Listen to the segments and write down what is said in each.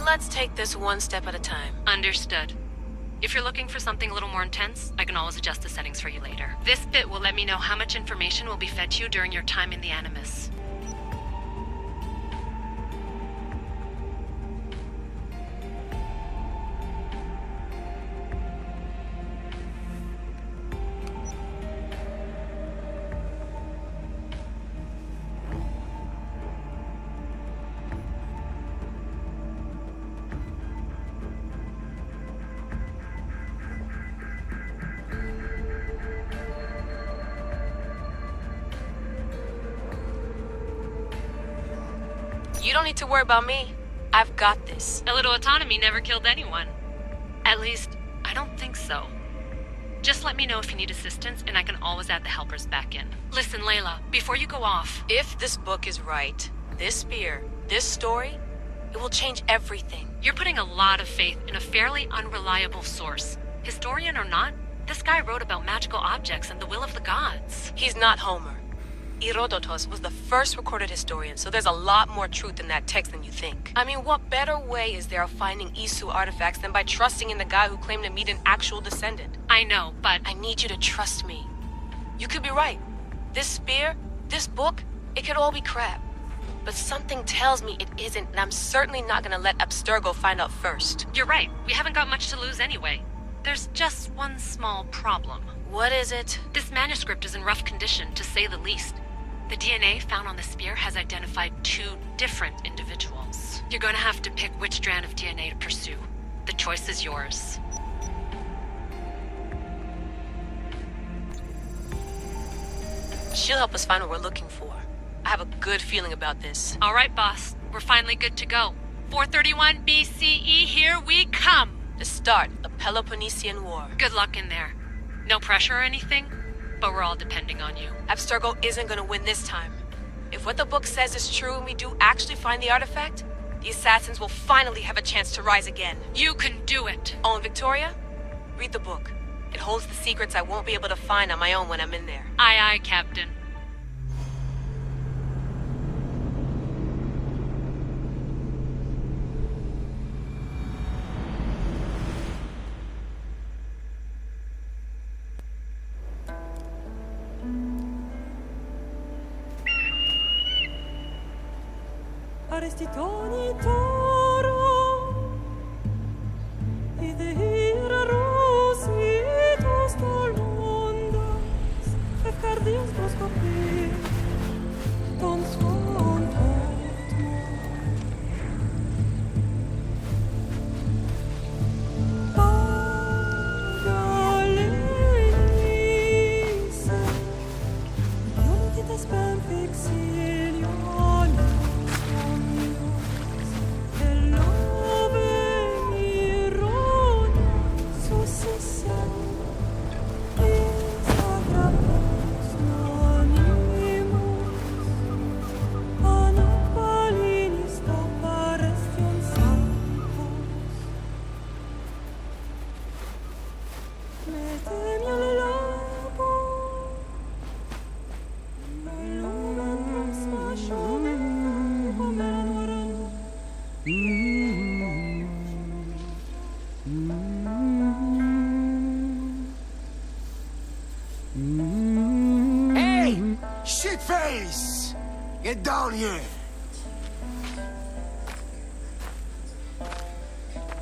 Let's take this one step at a time. Understood. If you're looking for something a little more intense, I can always adjust the settings for you later. This bit will let me know how much information will be fed to you during your time in the Animus. You don't need to worry about me. I've got this. A little autonomy never killed anyone. At least, I don't think so. Just let me know if you need assistance, and I can always add the helpers back in. Listen, Layla, before you go off... If this book is right, this spear, this story, it will change everything. You're putting a lot of faith in a fairly unreliable source. Historian or not, this guy wrote about magical objects and the will of the gods. He's not Homer. Herodotus was the first recorded historian, so there's a lot more truth in that text than you think. I mean, what better way is there of finding Isu artifacts than by trusting in the guy who claimed to meet an actual descendant? I know, but... I need you to trust me. You could be right. This spear, this book, it could all be crap. But something tells me it isn't, and I'm certainly not gonna let Abstergo find out first. You're right. We haven't got much to lose anyway. There's just one small problem. What is it? This manuscript is in rough condition, to say the least. The DNA found on the spear has identified 2 different individuals. You're going to have to pick which strand of DNA to pursue. The choice is yours. She'll help us find what we're looking for. I have a good feeling about this. All right, boss. We're finally good to go. 431 BCE, here we come! The start of the Peloponnesian War. Good luck in there. No pressure or anything, but we're all depending on you. Abstergo isn't gonna win this time. If what the book says is true and we do actually find the artifact, the assassins will finally have a chance to rise again. You can do it! Oh, and Victoria? Read the book. It holds the secrets I won't be able to find on my own when I'm in there. Aye, aye, Captain. Arrestitoni toro Idehira rositos tolmondas Efcardias proscopir Ton svon potmo Pagalenise Ionitas ben fixilioni Hey! Shitface! Get down here!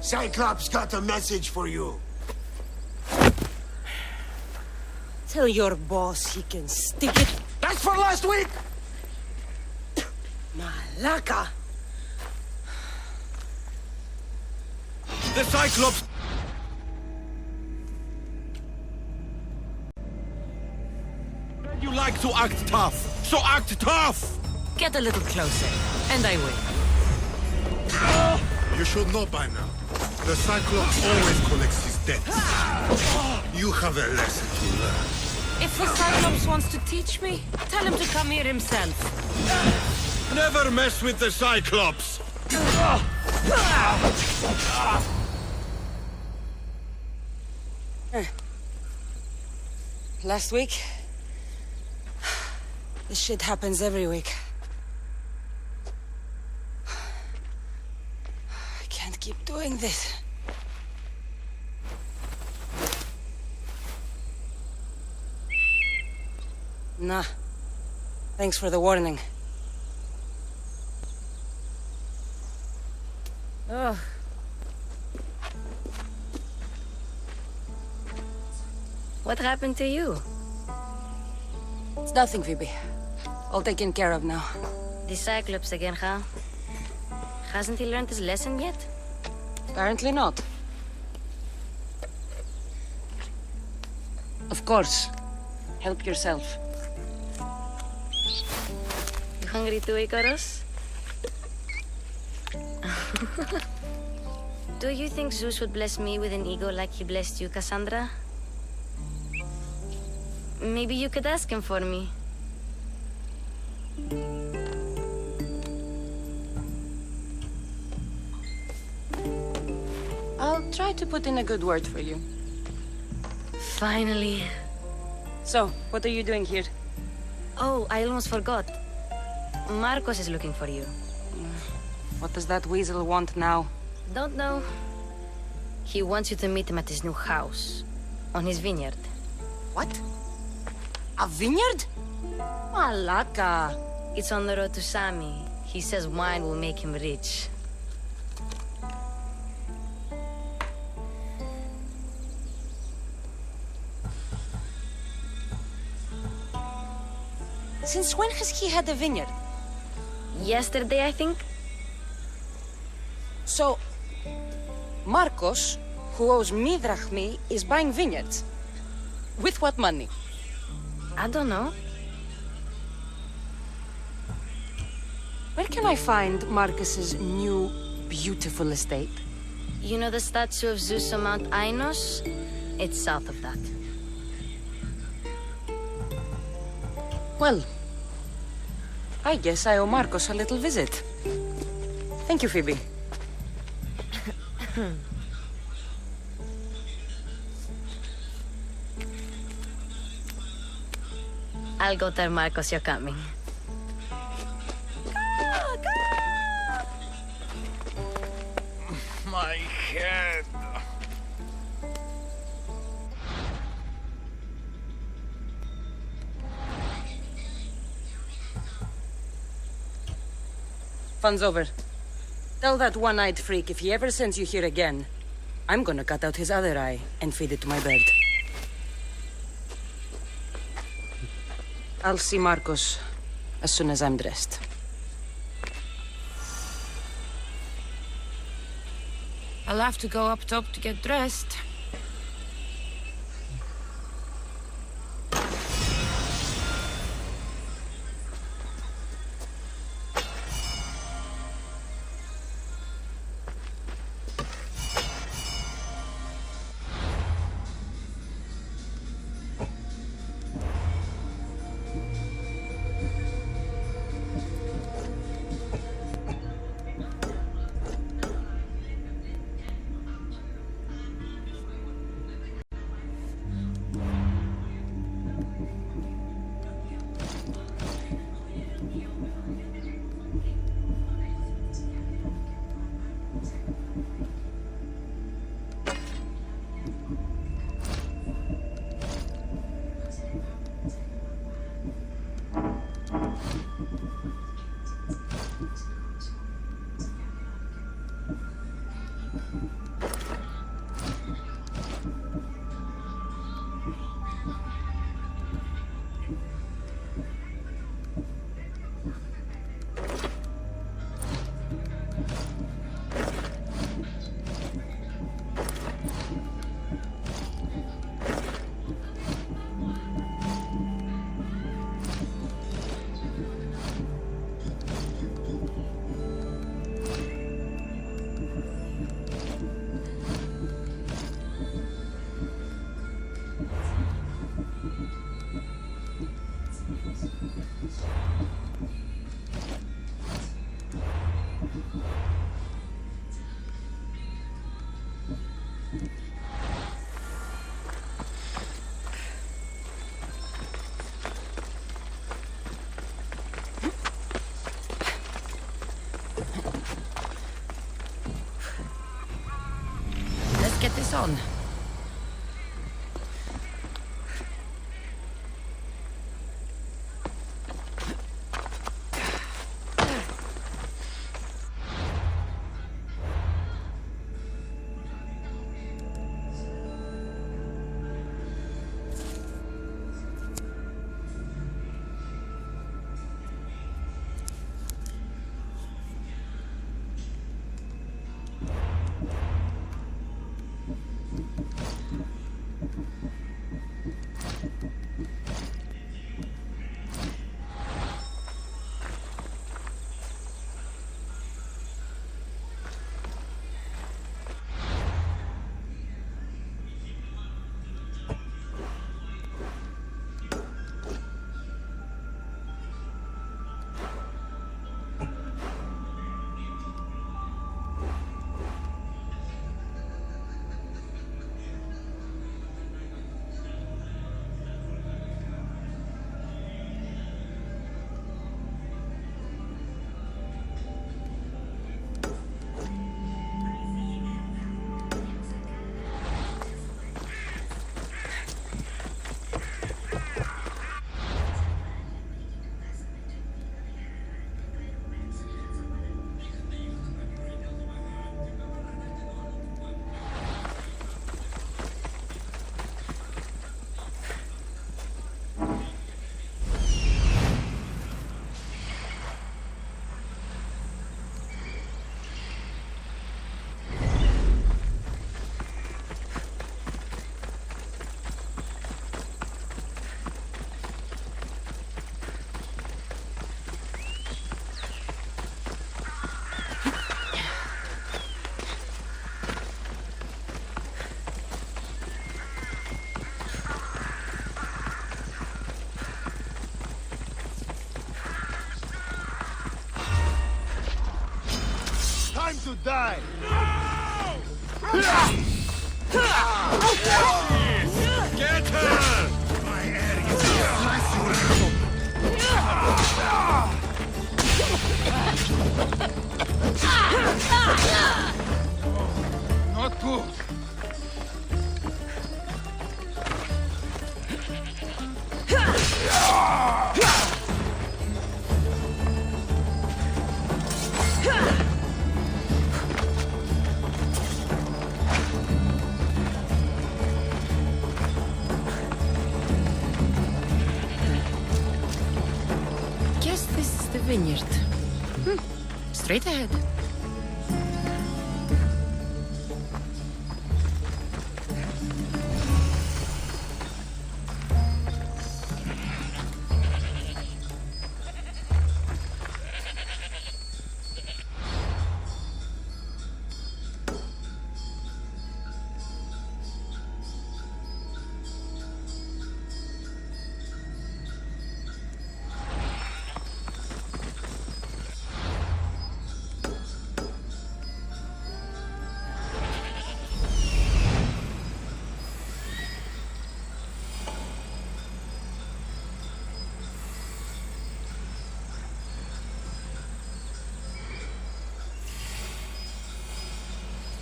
Cyclops got a message for you. Tell your boss he can stick it. That's for last week! Malaka! The Cyclops! You like to act tough, so act tough! Get a little closer, and I will. You should know by now. The Cyclops always collects his debts. You have a lesson to learn. If the Cyclops wants to teach me, tell him to come here himself. Never mess with the Cyclops! Last week? This shit happens every week. I can't keep doing this. Nah. Thanks for the warning. Ugh. What happened to you? It's nothing, Phoebe. All taken care of now. The Cyclops again, huh? Hasn't he learned his lesson yet? Apparently not. Of course. Help yourself. You hungry too, Icarus? Do you think Zeus would bless me with an ego like he blessed you, Cassandra? Maybe you could ask him for me. I'll try to put in a good word for you. Finally. So, what are you doing here? Oh, I almost forgot. Marcos is looking for you. What does that weasel want now? Don't know. He wants you to meet him at his new house. On his vineyard. What? A vineyard? Malaka. It's on the road to Sami. He says wine will make him rich. Since when has he had a vineyard? Yesterday, I think? So, Marcos, who owes me drachmi, is buying vineyards. With what money? I don't know. Where can I find Marcus's new, beautiful estate? You know the statue of Zeus on Mount Ainos? It's south of that. Well, I guess I owe Marcos a little visit. Thank you, Phoebe. I'll go tell Marcos you're coming. My head. Fun's over. Tell that one-eyed freak if he ever sends you here again, I'm gonna cut out his other eye and feed it to my bird. I'll see Marcos as soon as I'm dressed. I'll have to go up top to get dressed. press on. Time to die! Get her! My area Not good. Guess this is the vineyard. Straight ahead.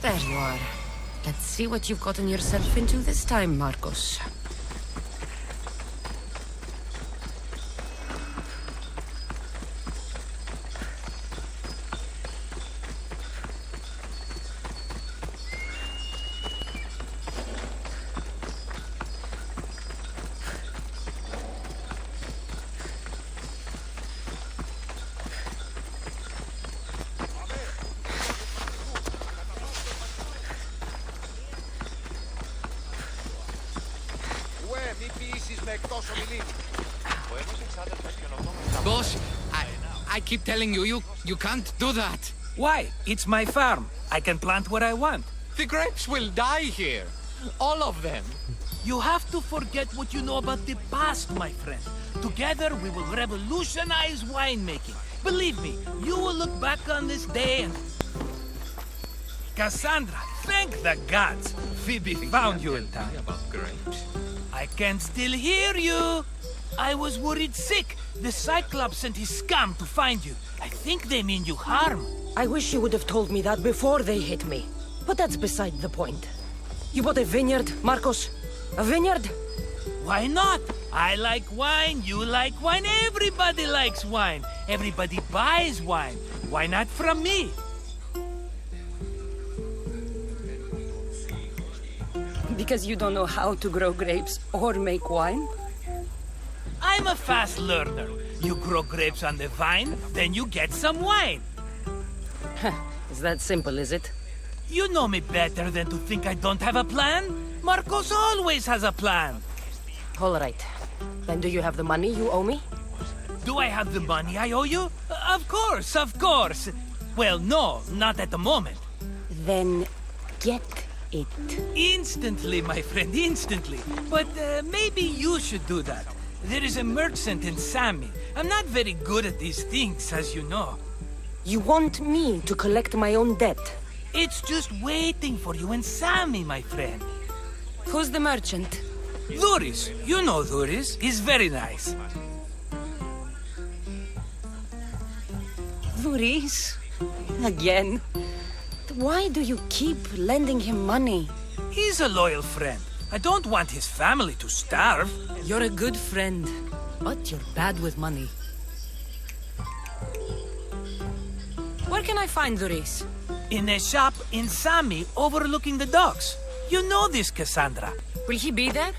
There you are. Let's see what you've gotten yourself into this time, Marcos. Boss, I keep telling you, you can't do that. Why? It's my farm. I can plant what I want. The grapes will die here. All of them. You have to forget what you know about the past, my friend. Together, we will revolutionize winemaking. Believe me, you will look back on this day and... Cassandra, thank the gods. Phoebe found you in time. About grapes. I can still hear you. I was worried sick. The Cyclops sent his scum to find you. I think they mean you harm. I wish you would have told me that before they hit me. But that's beside the point. You bought a vineyard, Marcos? A vineyard? Why not? I like wine, you like wine, everybody likes wine. Everybody buys wine. Why not from me? Because you don't know how to grow grapes or make wine? I'm a fast learner. You grow grapes on the vine, then you get some wine. Is that simple, is it? You know me better than to think I don't have a plan. Marcos always has a plan. All right. Then do you have the money you owe me? Do I have the money I owe you? Of course, of course. Well, no, not at the moment. Then get it. Instantly, my friend, instantly. But maybe you should do that. There is a merchant in Sami. I'm not very good at these things, as you know. You want me to collect my own debt? It's just waiting for you in Sami, my friend. Who's the merchant? Duris. You know Duris. He's very nice. Duris? Again? Why do you keep lending him money? He's a loyal friend. I don't want his family to starve. You're a good friend, but you're bad with money. Where can I find Duris? In a shop in Sami overlooking the docks. You know this, Cassandra. Will he be there?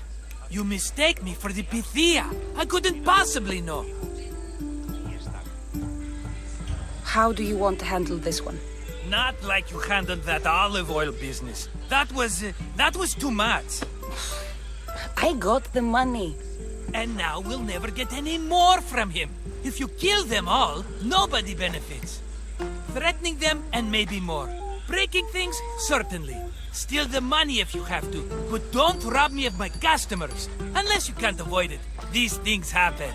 You mistake me for the Pythia. I couldn't possibly know. How do you want to handle this one? Not like you handled that olive oil business. That was too much. I got the money. And now we'll never get any more from him. If you kill them all, nobody benefits. Threatening them and maybe more. Breaking things, certainly. Steal the money if you have to, but don't rob me of my customers. Unless you can't avoid it. These things happen.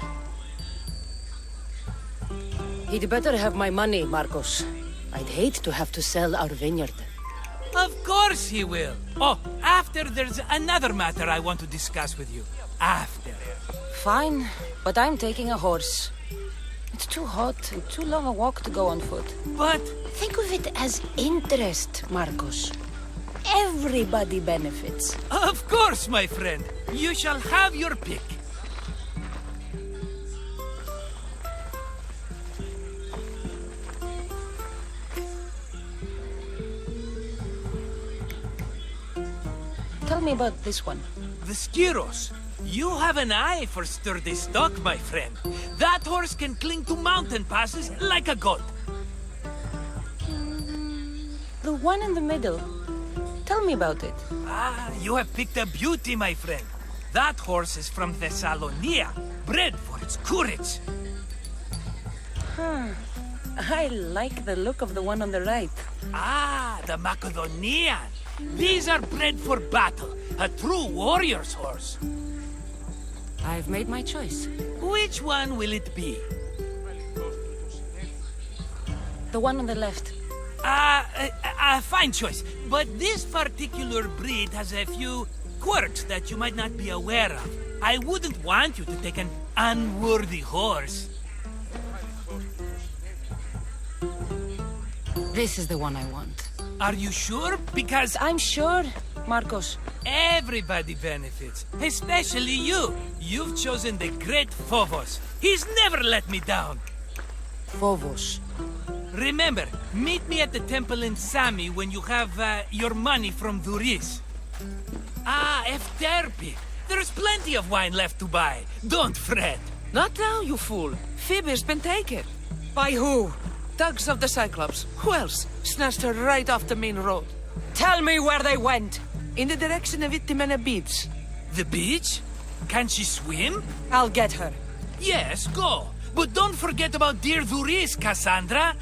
He'd better have my money, Marcos. I'd hate to have to sell our vineyard. Of course he will. Oh, after there's another matter I want to discuss with you. After. Fine, but I'm taking a horse. It's too hot and too long a walk to go on foot. But think of it as interest, Marcos. Everybody benefits. Of course, my friend. You shall have your pick. Tell me about this one. The Skiros. You have an eye for sturdy stock, my friend. That horse can cling to mountain passes like a goat. The one in the middle. Tell me about it. Ah, you have picked a beauty, my friend. That horse is from Thessalonia, bred for its courage. I like the look of the one on the right. Ah, the Macedonian. These are bred for battle, a true warrior's horse. I've made my choice. Which one will it be? The one on the left. Fine choice. But this particular breed has a few quirks that you might not be aware of. I wouldn't want you to take an unworthy horse. This is the one I want. Are you sure? Because I'm sure, Marcos. everybody benefits, especially you. You've chosen the great Phobos. He's never let me down. Phobos. Remember, meet me at the temple in Sami when you have your money from Duris. Ah, Efterpi. There's plenty of wine left to buy. Don't fret. Not now, you fool. Phoebe's been taken. By who? Thugs of the Cyclops. Who else? Snatched her right off the main road. Tell me where they went. In the direction of Itimena Beach. The beach? Can she swim? I'll get her. Yes, go. But don't forget about dear Duris, Cassandra.